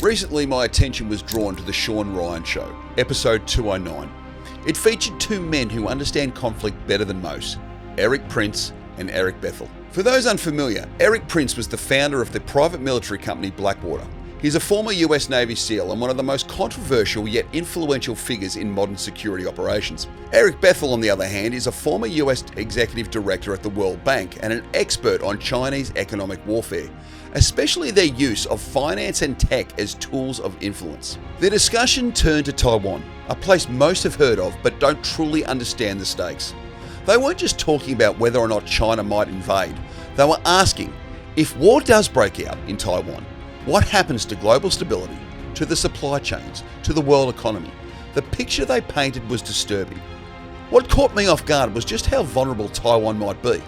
Recently, my attention was drawn to The Sean Ryan Show, episode 209. It featured two men who understand conflict better than most, Eric Prince and Eric Bethel. For those unfamiliar, Eric Prince was the founder of the private military company Blackwater. He's a former US Navy SEAL and one of the most controversial yet influential figures in modern security operations. Eric Bethel, on the other hand, is a former US executive director at the World Bank and an expert on Chinese economic warfare, especially their use of finance and tech as tools of influence. Their discussion turned to Taiwan, a place most have heard of but don't truly understand the stakes. They weren't just talking about whether or not China might invade. They were asking, if war does break out in Taiwan, what happens to global stability, to the supply chains, to the world economy? The picture they painted was disturbing. What caught me off guard was just how vulnerable Taiwan might be.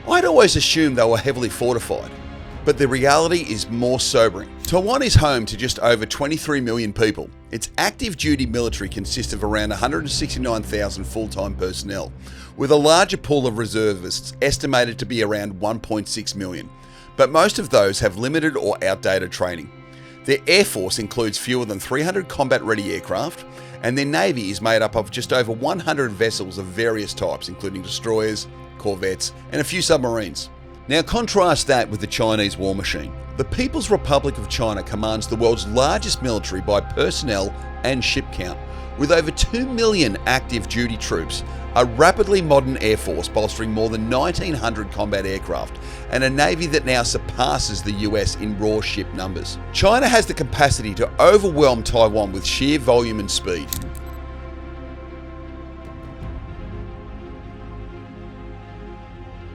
I'd always assumed they were heavily fortified, but the reality is more sobering. Taiwan is home to just over 23 million people. Its active duty military consists of around 169,000 full-time personnel, with a larger pool of reservists estimated to be around 1.6 million. But most of those have limited or outdated training. Their air force includes fewer than 300 combat-ready aircraft, and their navy is made up of just over 100 vessels of various types, including destroyers, corvettes, and a few submarines. Now contrast that with the Chinese war machine. The People's Republic of China commands the world's largest military by personnel and ship count, with over 2 million active duty troops, a rapidly modern air force bolstering more than 1,900 combat aircraft, and a navy that now surpasses the US in raw ship numbers. China has the capacity to overwhelm Taiwan with sheer volume and speed.